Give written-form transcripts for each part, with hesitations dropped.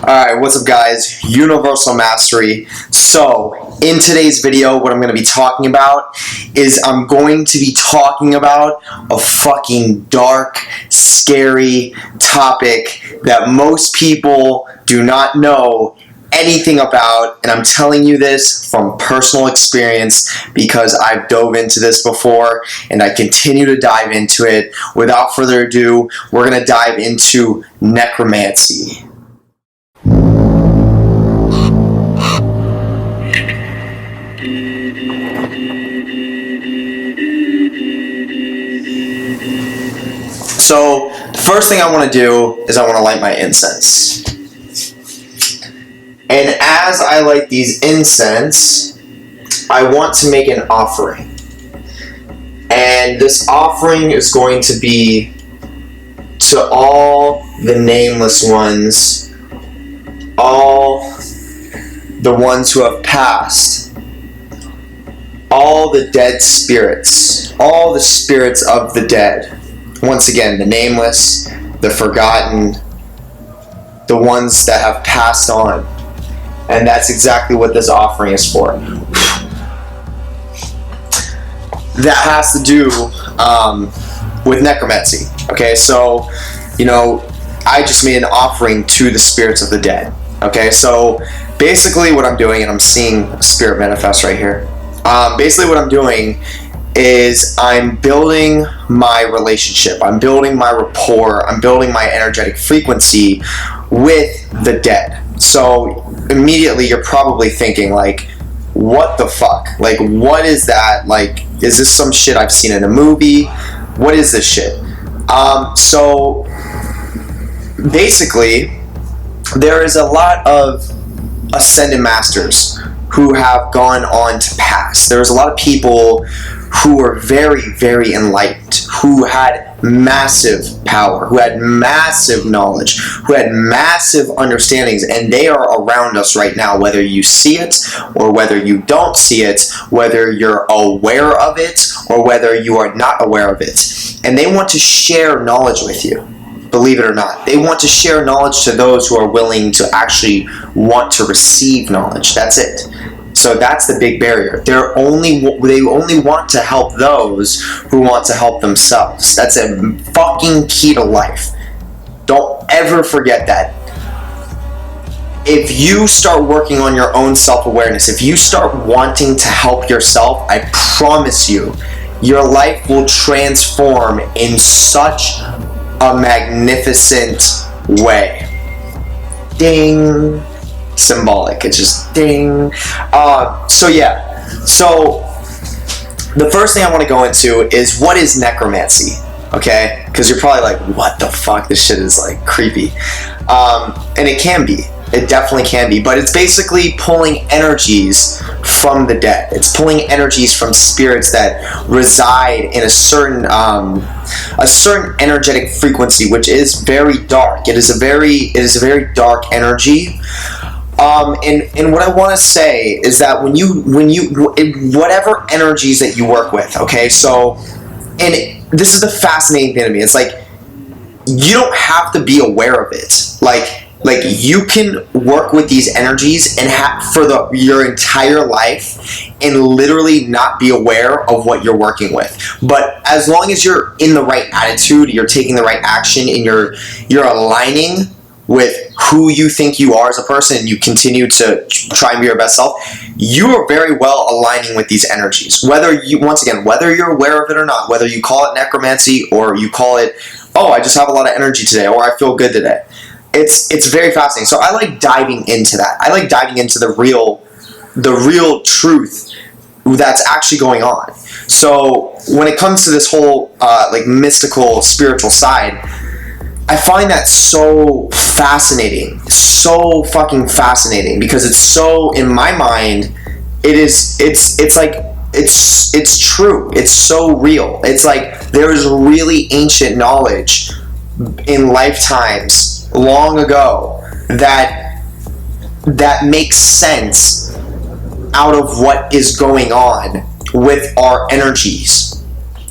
Alright, what's up guys? Universal Mastery. So, in today's video, what I'm going to be talking about is I'm going to be talking about a fucking dark, scary topic that most people do not know anything about, and I'm telling you this from personal experience because I've dove into this before and I continue to dive into it. Without further ado, we're going to dive into necromancy. So, the first thing I want to do is I want to light my incense. And as I light these incense, I want to make an offering. And this offering is going to be to all the nameless ones, all the ones who have passed, all the dead spirits, all the spirits of the dead. Once again, the nameless, the forgotten, the ones that have passed on. And that's exactly what this offering is for. That has to do with necromancy. Okay, so, I just made an offering to the spirits of the dead. Okay, so basically what I'm doing, and I'm seeing a spirit manifest right here. Basically what I'm doing is I'm building my relationship, I'm building my rapport, I'm building my energetic frequency with the dead. So immediately you're probably thinking like, what the fuck? Like, what is that? Like, is this some shit I've seen in a movie? What is this shit? So basically there is a lot of ascended masters who have gone on to pass. There's a lot of people who were very, very enlightened, who had massive power, who had massive knowledge, who had massive understandings, and they are around us right now, whether you see it or whether you don't see it, whether you're aware of it or whether you are not aware of it. And they want to share knowledge with you, believe it or not. They want to share knowledge to those who are willing to actually want to receive knowledge. That's it. So that's the big barrier. They only want to help those who want to help themselves. That's a fucking key to life. Don't ever forget that. If you start working on your own self-awareness, if you start wanting to help yourself, I promise you, your life will transform in such a magnificent way. Ding. Symbolic. It's just ding. So the first thing I want to go into is what is necromancy, okay? Because you're probably like, what the fuck? This shit is like creepy. And it can be. It definitely can be. But it's basically pulling energies from the dead. It's pulling energies from spirits that reside in a certain energetic frequency, which is very dark. It is a very dark energy. And what I want to say is that when you whatever energies that you work with, okay, so, and this is the fascinating thing to me, it's like, you don't have to be aware of it. Like you can work with these energies and your entire life and literally not be aware of what you're working with. But as long as you're in the right attitude, you're taking the right action, and you're aligning with who you think you are as a person, and you continue to try and be your best self, you are very well aligning with these energies. Whether you're aware of it or not, whether you call it necromancy or you call it, oh, I just have a lot of energy today, or I feel good today. It's very fascinating. So I like diving into that. I like diving into the real truth that's actually going on. So when it comes to this whole like mystical, spiritual side, I find that so fascinating, so fucking fascinating, because it's so, in my mind, it's true. It's so real. It's like there is really ancient knowledge in lifetimes long ago that makes sense out of what is going on with our energies.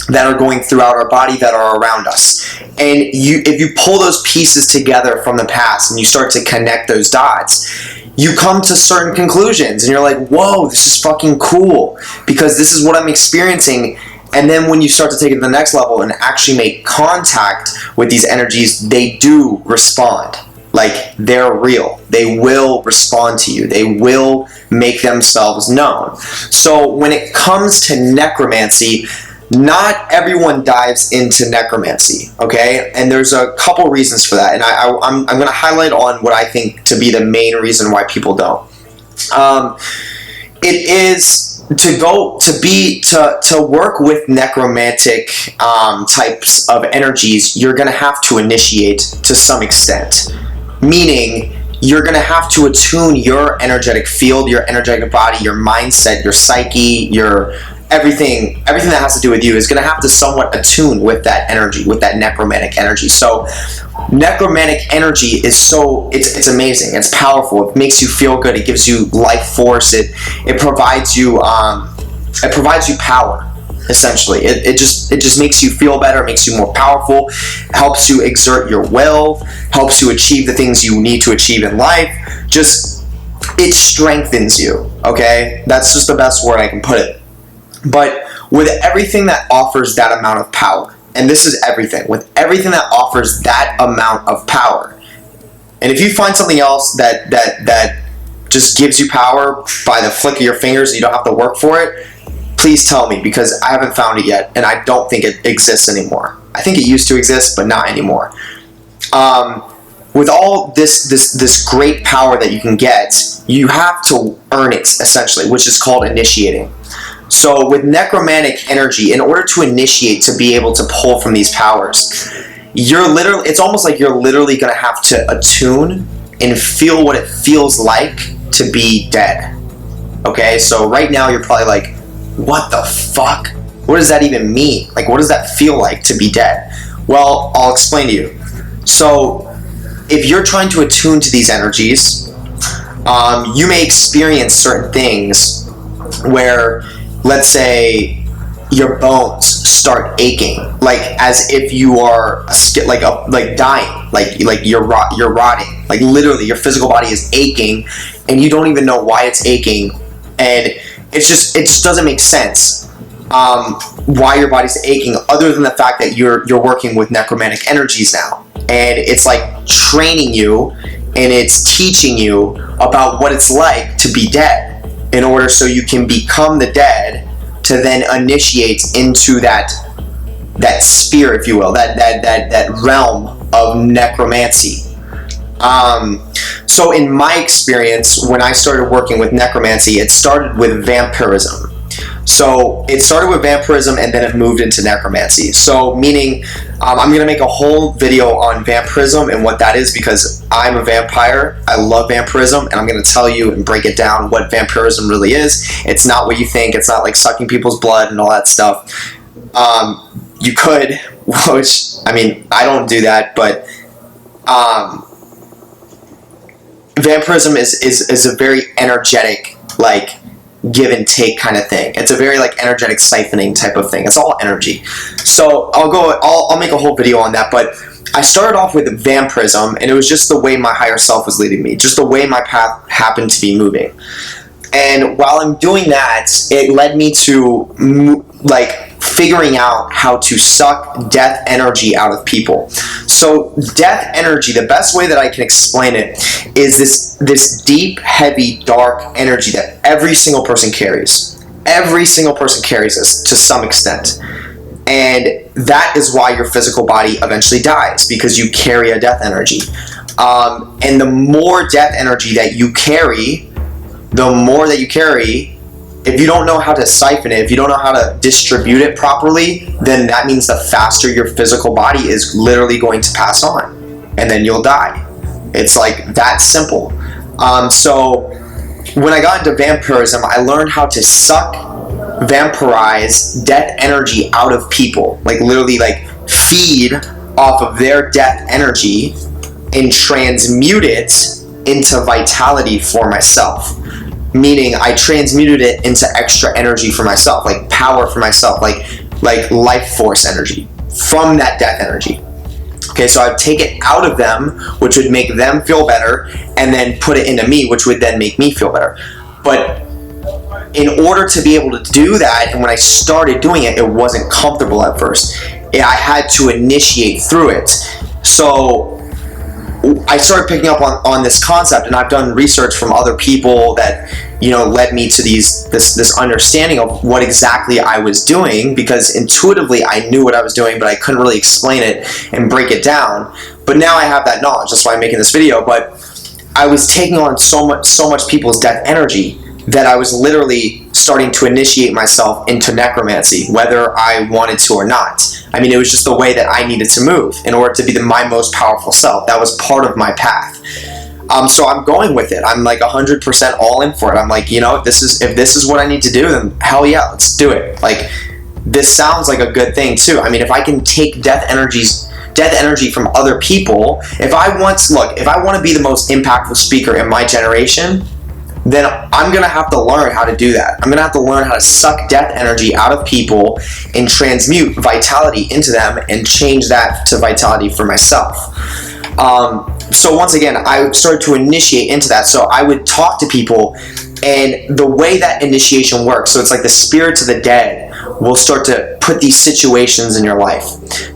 that are going throughout our body that are around us. And if you pull those pieces together from the past and you start to connect those dots, you come to certain conclusions and you're like, whoa, this is fucking cool because this is what I'm experiencing. And then when you start to take it to the next level and actually make contact with these energies, they do respond. Like, they're real. They will respond to you. They will make themselves known. So when it comes to necromancy, not everyone dives into necromancy, okay? And there's a couple reasons for that. And I'm going to highlight on what I think to be the main reason why people don't. It is to work with necromantic types of energies, you're going to have to initiate to some extent. Meaning, you're going to have to attune your energetic field, your energetic body, your mindset, your psyche, your everything that has to do with you is going to have to somewhat attune with that energy, with that necromantic energy. So necromantic energy is it's amazing. It's powerful. It makes you feel good. It gives you life force. It provides you power. Essentially, it just makes you feel better, makes you more powerful, helps you exert your will, helps you achieve the things you need to achieve in life. It strengthens you. Okay, that's just the best word I can put it. But with everything that offers that amount of power, and this is everything, with everything that offers that amount of power, and if you find something else that just gives you power by the flick of your fingers and you don't have to work for it, please tell me, because I haven't found it yet, and I don't think it exists anymore. I think it used to exist, but not anymore. With all this great power that you can get, you have to earn it, essentially, which is called initiating. So with necromantic energy, in order to initiate, to be able to pull from these powers, it's almost like you're literally going to have to attune and feel what it feels like to be dead. Okay, so right now you're probably like, what the fuck? What does that even mean? Like, what does that feel like to be dead? Well, I'll explain to you. So if you're trying to attune to these energies, you may experience certain things where, let's say, your bones start aching, like as if you are dying, like you're rotting, like literally your physical body is aching, and you don't even know why it's aching, and it just doesn't make sense why your body's aching, other than the fact that you're working with necromantic energies now, and it's like training you, and it's teaching you about what it's like to be dead, in order so you can become the dead, to then initiate into that sphere, if you will, that realm of necromancy. So in my experience, when I started working with necromancy, it started with vampirism. So it started with vampirism, and then it moved into necromancy. So meaning, I'm going to make a whole video on vampirism and what that is, because I'm a vampire. I love vampirism, and I'm going to tell you and break it down what vampirism really is. It's not what you think. It's not like sucking people's blood and all that stuff. You could, which, I mean, I don't do that, but vampirism is a very energetic, like, give and take kind of thing. It's a very like energetic siphoning type of thing. It's all energy. So I'll make a whole video on that, but I started off with vampirism, and it was just the way my higher self was leading me, just the way my path happened to be moving. And while I'm doing that, it led me to like figuring out how to suck death energy out of people. So death energy, the best way that I can explain it is this deep, heavy, dark energy that every single person carries. Every single person carries this to some extent. And that is why your physical body eventually dies, because you carry a death energy. And the more death energy that you carry, if you don't know how to siphon it, if you don't know how to distribute it properly, then that means the faster your physical body is literally going to pass on, and then you'll die. It's like that simple. So when I got into vampirism, I learned how to vampirize death energy out of people, like literally like feed off of their death energy and transmute it into vitality for myself. Meaning I transmuted it into extra energy for myself, like power for myself, like like life force energy from that death energy. Okay, so I would take it out of them, which would make them feel better, and then put it into me, which would then make me feel better. But in order to be able to do that, and when I started doing it, it wasn't comfortable at first. I had to initiate through it. So I started picking up on this concept, and I've done research from other people that, you know, led me to this understanding of what exactly I was doing, because intuitively I knew what I was doing, but I couldn't really explain it and break it down. But now I have that knowledge. That's why I'm making this video. But I was taking on so much people's death energy that I was literally starting to initiate myself into necromancy, whether I wanted to or not. I mean, it was just the way that I needed to move in order to be my most powerful self. That was part of my path. So I'm going with it. I'm like 100% all in for it. I'm like, you know, if this is what I need to do, then hell yeah, let's do it. Like, this sounds like a good thing too. I mean, if I can take death energy from other people, if I want to be the most impactful speaker in my generation, then I'm going to have to learn how to do that. I'm going to have to learn how to suck death energy out of people and transmute vitality into them and change that to vitality for myself. So once again, I started to initiate into that. So I would talk to people, and the way that initiation works, so it's like the spirits of the dead will start to put these situations in your life.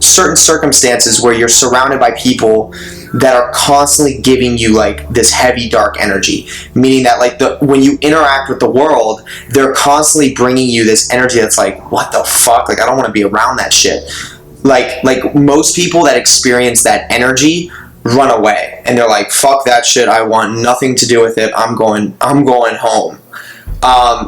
Certain circumstances where you're surrounded by people that are constantly giving you like this heavy dark energy, meaning that like when you interact with the world, they're constantly bringing you this energy that's like, what the fuck? Like, I don't want to be around that shit. Like most people that experience that energy run away, and they're like, fuck that shit, I want nothing to do with it, I'm going home.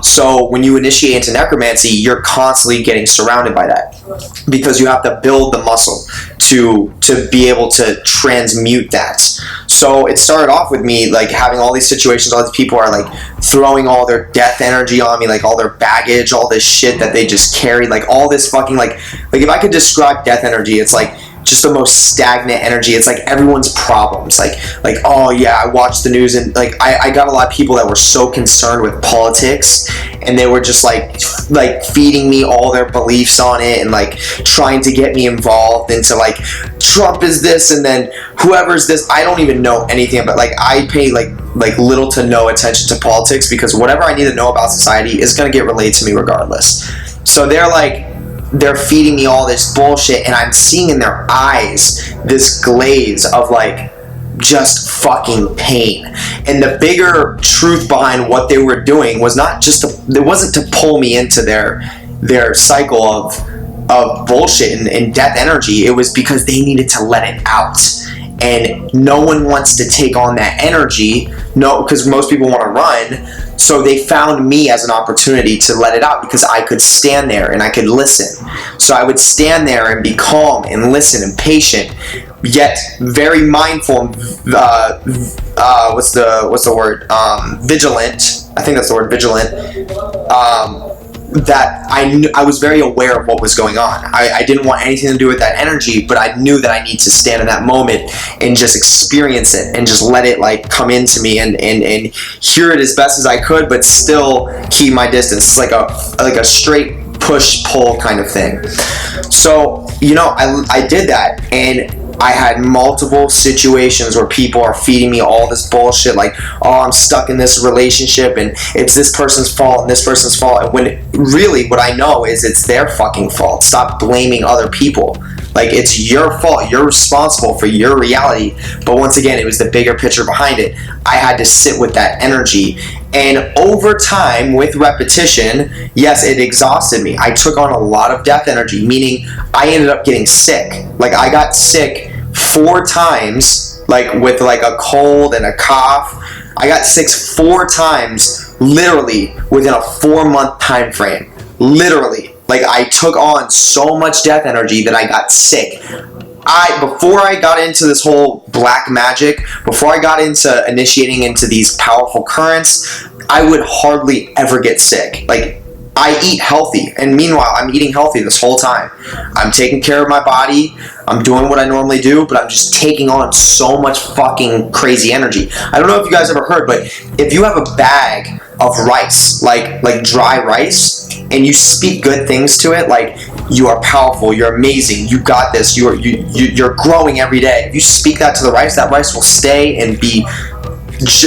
So when you initiate into necromancy, you're constantly getting surrounded by that, because you have to build the muscle to be able to transmute that. So it started off with me like having all these situations, all these people are like throwing all their death energy on me, like all their baggage, all this shit that they just carry, like all this fucking like if I could describe death energy, it's like just the most stagnant energy. It's like everyone's problems. Like, oh yeah, I watched the news, and like I got a lot of people that were so concerned with politics, and they were just like feeding me all their beliefs on it, and like trying to get me involved into like Trump is this, and then whoever's this. I don't even know anything about, like, I pay like little to no attention to politics, because whatever I need to know about society is going to get relayed to me regardless. So they're feeding me all this bullshit, and I'm seeing in their eyes this glaze of like just fucking pain. And the bigger truth behind what they were doing was not just it wasn't to pull me into their cycle of bullshit and death energy. It was because they needed to let it out. And no one wants to take on that energy, because most people want to run. So they found me as an opportunity to let it out, because I could stand there and I could listen. So I would stand there and be calm and listen and patient, yet very mindful. What's the word? Vigilant. I think that's the word, vigilant. That I was very aware of what was going on. I didn't want anything to do with that energy, but I knew that I need to stand in that moment and just experience it and just let it like come into me and hear it as best as I could, but still keep my distance. It's like a straight push-pull kind of thing. So, you know, I did that, and I had multiple situations where people are feeding me all this bullshit, like, oh, I'm stuck in this relationship, and it's this person's fault and this person's fault. And when really what I know is it's their fucking fault. Stop blaming other people. Like, it's your fault. You're responsible for your reality. But once again, it was the bigger picture behind it. I had to sit with that energy. And over time, with repetition, yes, it exhausted me. I took on a lot of death energy, meaning I ended up getting sick. Like, I got sick 4 times, like with like a cold and a cough. I got sick 4 times, literally within a 4-month time frame. Literally. Like, I took on so much death energy that I got sick. Before I got into this whole black magic, before I got into initiating into these powerful currents, I would hardly ever get sick. Like, I eat healthy, and meanwhile, I'm eating healthy this whole time. I'm taking care of my body, I'm doing what I normally do, but I'm just taking on so much fucking crazy energy. I don't know if you guys ever heard, but if you have a bag of rice, like dry rice, and you speak good things to it, like you are powerful, you're amazing, you got this, you're growing every day. If you speak that to the rice, that rice will stay and be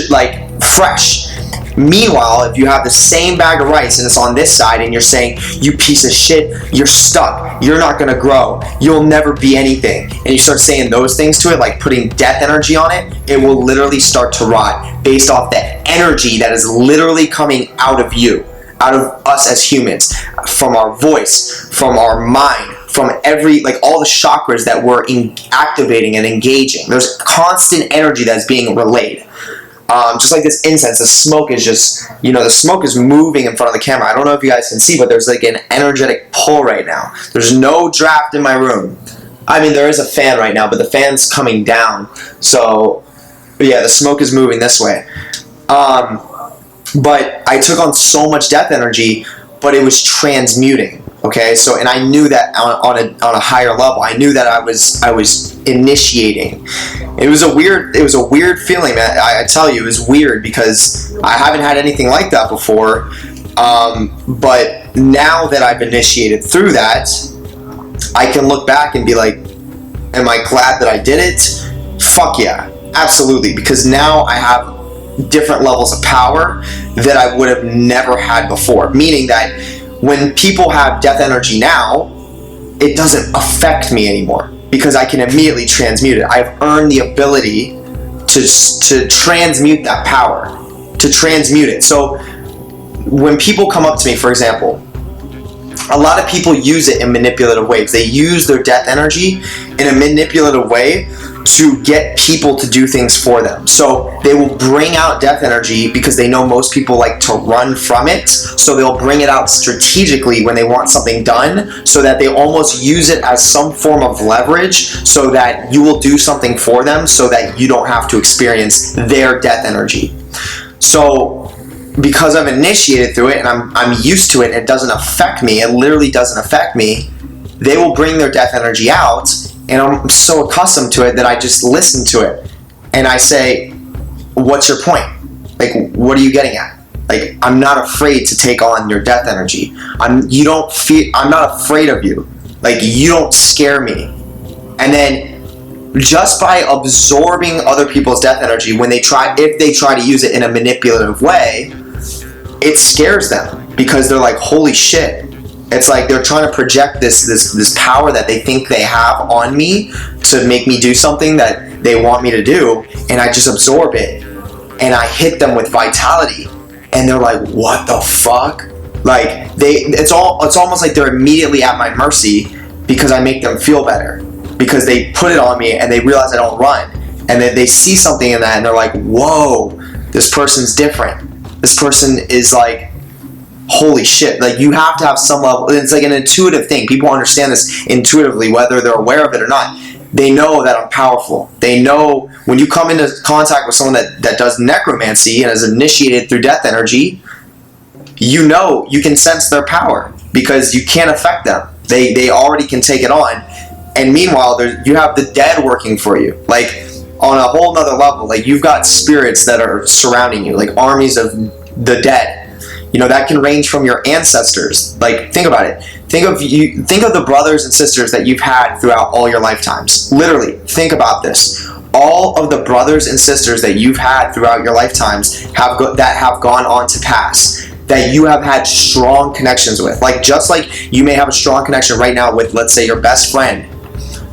like fresh. Meanwhile, if you have the same bag of rice and it's on this side and you're saying, you piece of shit, you're stuck, you're not gonna grow, you'll never be anything, and you start saying those things to it, like putting death energy on it, it will literally start to rot based off that energy that is literally coming out of you, out of us as humans, from our voice, from our mind, from like all the chakras that we're activating and engaging. There's constant energy that's being relayed. Just like this incense, the smoke is just, the smoke is moving in front of the camera. I don't know if you guys can see, but there's like an energetic pull right now. There's no draft in my room. I mean, there is a fan right now, but the fan's coming down. So, yeah, the smoke is moving this way. But I took on so much death energy, but it was transmuting. Okay, so, and I knew that on a higher level, I knew that I was initiating. It was a weird feeling, man. I tell you, it was weird because I haven't had anything like that before. But now that I've initiated through that, I can look back and be like, am I glad that I did it? Fuck yeah, absolutely. Because now I have different levels of power that I would have never had before. Meaning that when people have death energy now, it doesn't affect me anymore because I can immediately transmute it. I've earned the ability to transmute that power, to transmute it. So when people come up to me, for example, a lot of people use it in manipulative ways. They use their death energy in a manipulative way to get people to do things for them. So they will bring out death energy because they know most people like to run from it. So they'll bring it out strategically when they want something done, so that they almost use it as some form of leverage so that you will do something for them so that you don't have to experience their death energy. So because I've initiated through it and I'm used to it, it doesn't affect me, it literally doesn't affect me, they will bring their death energy out. And I'm so accustomed to it that I just listen to it. And I say, what's your point? Like, what are you getting at? Like, I'm not afraid to take on your death energy. I'm not afraid of you. Like, you don't scare me. And then just by absorbing other people's death energy, if they try to use it in a manipulative way, it scares them because they're like, holy shit. It's like they're trying to project this power that they think they have on me to make me do something that they want me to do, and I just absorb it, and I hit them with vitality, and they're like, what the fuck? Like, it's almost like they're immediately at my mercy because I make them feel better, because they put it on me and they realize I don't run, and then they see something in that and they're like, whoa, this person's different. This person is like, holy shit. Like, you have to have some level, it's like an intuitive thing. People understand this intuitively, whether they're aware of it or not. They know that I'm powerful. They know when you come into contact with someone that does necromancy and is initiated through death energy, you know, you can sense their power because you can't affect them. They already can take it on. And meanwhile, you have the dead working for you. Like, on a whole nother level, like, you've got spirits that are surrounding you, like armies of the dead. That can range from your ancestors. Like, think about it. Think of the brothers and sisters that you've had throughout all your lifetimes. Literally, think about this. All of the brothers and sisters that you've had throughout your lifetimes that have gone on to pass, that you have had strong connections with. Like, just like you may have a strong connection right now with, let's say, your best friend,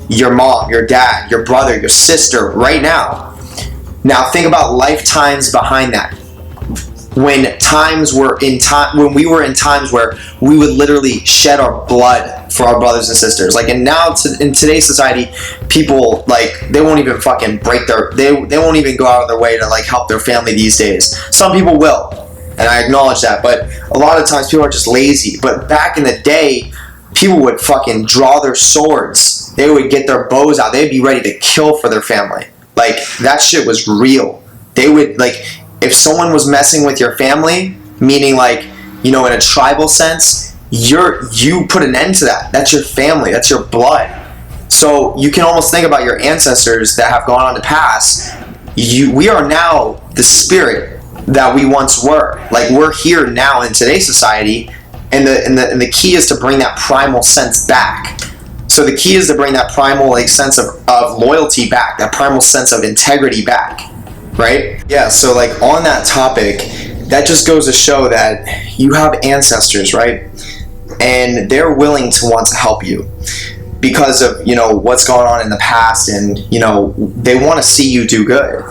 your mom, your dad, your brother, your sister, right now. Now, think about lifetimes behind that. When we were in times where we would literally shed our blood for our brothers and sisters. Like, and now in today's society, people, like, they won't even fucking they won't even go out of their way to, like, help their family these days. Some people will, and I acknowledge that, but a lot of times people are just lazy. But back in the day, people would fucking draw their swords. They would get their bows out. They'd be ready to kill for their family. Like, that shit was real. They would, like, if someone was messing with your family, meaning, like, in a tribal sense, you put an end to that. That's your family. That's your blood. So you can almost think about your ancestors that have gone on to pass. We are now the spirit that we once were. Like, we're here now in today's society, and the key is to bring that primal sense back. So the key is to bring that primal like sense of loyalty back, that primal sense of integrity back, right? Yeah, so like on that topic, that just goes to show that you have ancestors, right? And they're willing to want to help you because of, you know, what's gone on in the past, and, you know, they want to see you do good.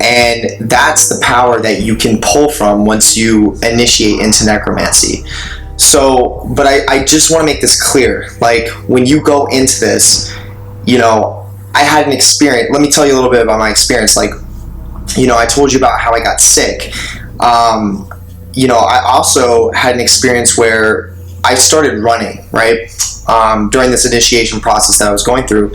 And that's the power that you can pull from once you initiate into necromancy. So, but I just want to make this clear. Like, when you go into this, you know, I had an experience. Let me tell you a little bit about my experience. Like, you know, I told you about how I got sick. You know, I also had an experience where I started running, right? During this initiation process that I was going through.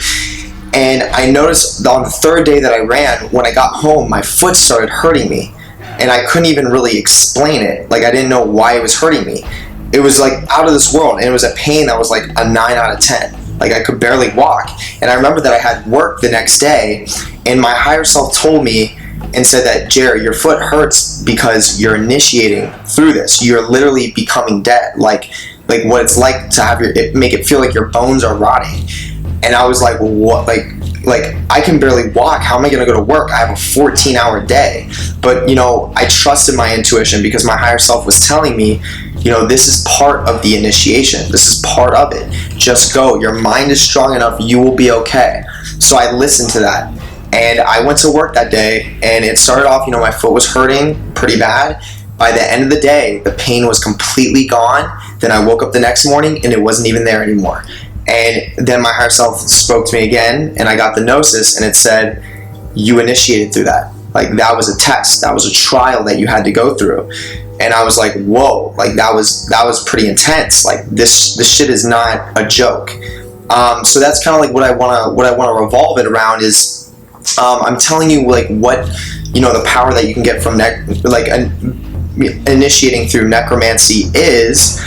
And I noticed on the third day that I ran, when I got home, my foot started hurting me. And I couldn't even really explain it. Like, I didn't know why it was hurting me. It was like out of this world, and it was a pain that was like a 9 out of 10. Like, I could barely walk. And I remember that I had work the next day, and my higher self told me and said that, Jerry, your foot hurts because you're initiating through this. You're literally becoming dead. Like what it's like to have make it feel like your bones are rotting. And I was like, what? Like I can barely walk. How am I going to go to work? I have a 14-hour day. But, you know, I trusted my intuition because my higher self was telling me, you know, this is part of the initiation. This is part of it. Just go. Your mind is strong enough. You will be okay. So I listened to that. And I went to work that day, and it started off, you know, my foot was hurting pretty bad. By the end of the day, the pain was completely gone. Then I woke up the next morning, and it wasn't even there anymore. And then my higher self spoke to me again, and I got the gnosis, and it said, you initiated through that. Like, that was a test. That was a trial that you had to go through. And I was like, whoa, like that was pretty intense. Like, this shit is not a joke. So that's kind of like what I want to revolve it around is, I'm telling you, like, what, you know, the power that you can get from initiating through necromancy is.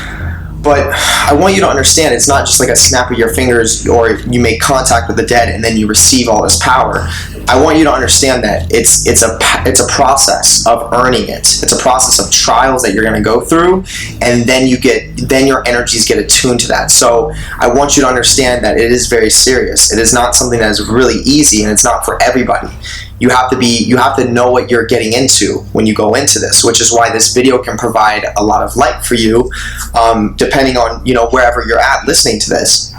But I want you to understand, it's not just like a snap of your fingers or you make contact with the dead and then you receive all this power. I want you to understand that it's a process of earning it. It's a process of trials that you're going to go through, and then your energies get attuned to that. So I want you to understand that it is very serious. It is not something that is really easy, and it's not for everybody. You have to know what you're getting into when you go into this, which is why this video can provide a lot of light for you, depending on, you know, wherever you're at listening to this.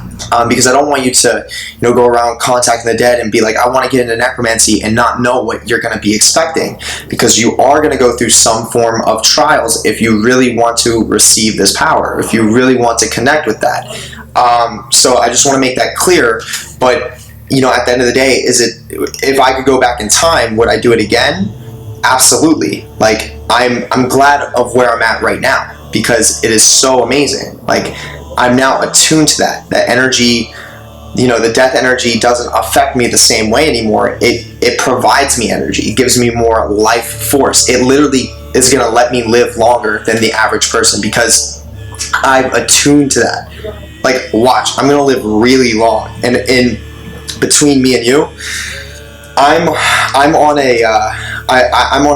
Because I don't want you to, you know, go around contacting the dead and be like, I want to get into necromancy, and not know what you're going to be expecting, because you are going to go through some form of trials if you really want to receive this power, if you really want to connect with that. So I just want to make that clear. But, you know, at the end of the day, if I could go back in time, would I do it again? Absolutely. Like, I'm glad of where I'm at right now, because it is so amazing. Like, I'm now attuned to that energy. You know, the death energy doesn't affect me the same way anymore. It provides me energy. It gives me more life force. It literally is going to let me live longer than the average person, because I've attuned to that. Like, watch, I'm going to live really long. And in between me and you, I'm on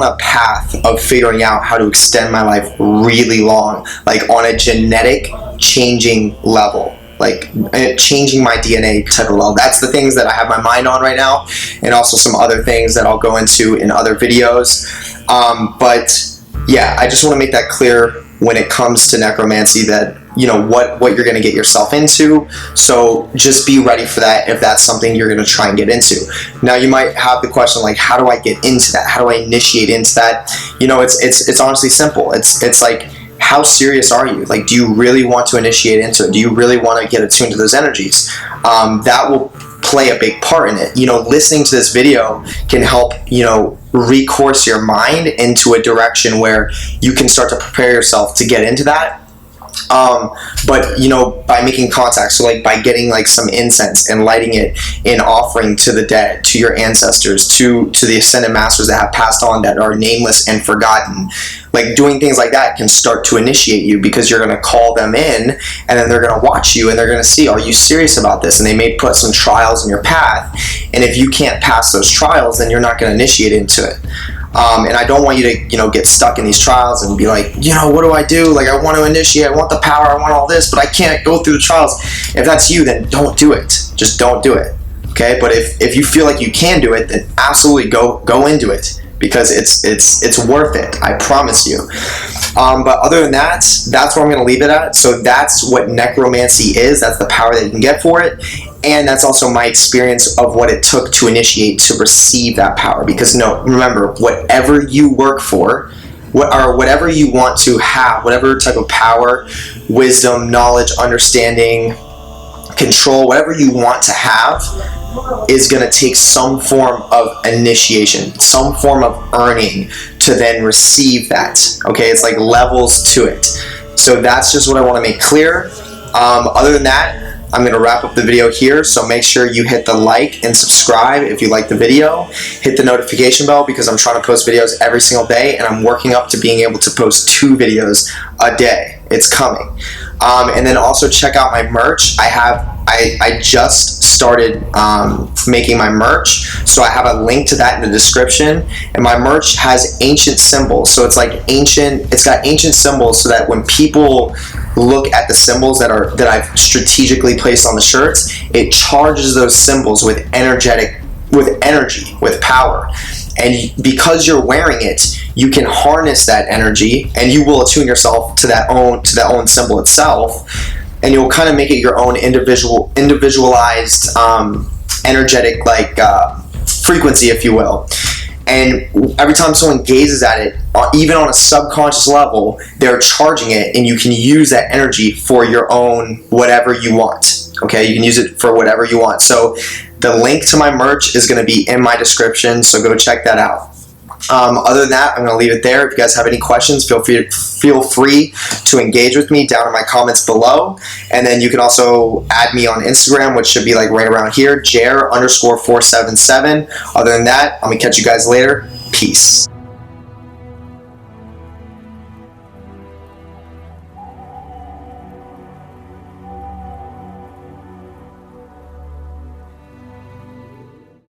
a path of figuring out how to extend my life really long, like on a genetic changing level, like changing my DNA type of level. That's the things that I have my mind on right now, and also some other things that I'll go into in other videos. But yeah, I just want to make that clear when it comes to necromancy, that, you know, what you're going to get yourself into. So just be ready for that if that's something you're going to try and get into. Now, you might have the question, like, how do I get into that? How do I initiate into that? You know, it's honestly simple. It's like, how serious are you? Like, do you really want to initiate into it? Do you really want to get attuned to those energies? That will play a big part in it. You know, listening to this video can help, you know, recourse your mind into a direction where you can start to prepare yourself to get into that. But, you know, by making contact, so like by getting like some incense and lighting it in offering to the dead, to your ancestors, to the ascended masters that have passed on, that are nameless and forgotten, like doing things like that can start to initiate you, because you're going to call them in, and then they're going to watch you, and they're going to see, are you serious about this? And they may put some trials in your path, and if you can't pass those trials, then you're not going to initiate into it. And I don't want you to, get stuck in these trials and be like, what do I do? Like, I want to initiate, I want the power, I want all this, but I can't go through the trials. If that's you, then don't do it. Just don't do it. Okay? But if you feel like you can do it, then absolutely go into it, because it's worth it. I promise you. But other than that, that's where I'm going to leave it at. So that's what necromancy is. That's the power that you can get for it. And that's also my experience of what it took to initiate, to receive that power. Because remember, whatever you work for, whatever you want to have, whatever type of power, wisdom, knowledge, understanding, control, whatever you want to have, is going to take some form of initiation, some form of earning to then receive that. Okay, it's like levels to it. So that's just what I want to make clear. Other than that, I'm going to wrap up the video here, so make sure you hit the like and subscribe if you like the video. Hit the notification bell, because I'm trying to post videos every single day, and I'm working up to being able to post 2 videos a day. It's coming. And then also check out my merch. I just started making my merch, so I have a link to that in the description. And my merch has ancient symbols, so it's got ancient symbols, so that when people look at the symbols that I've strategically placed on the shirts, it charges those symbols with energy, with power. And because you're wearing it, you can harness that energy, and you will attune yourself to that own symbol itself, and you'll kind of make it your own individualized energetic frequency, if you will. And every time someone gazes at it, even on a subconscious level, they're charging it, and you can use that energy for your own whatever you want. Okay, you can use it for whatever you want. So the link to my merch is going to be in my description, so go check that out. Other than that, I'm going to leave it there. If you guys have any questions, feel free to engage with me down in my comments below. And then you can also add me on Instagram, which should be like right around here, Jer_477. Other than that, I'm going to catch you guys later. Peace.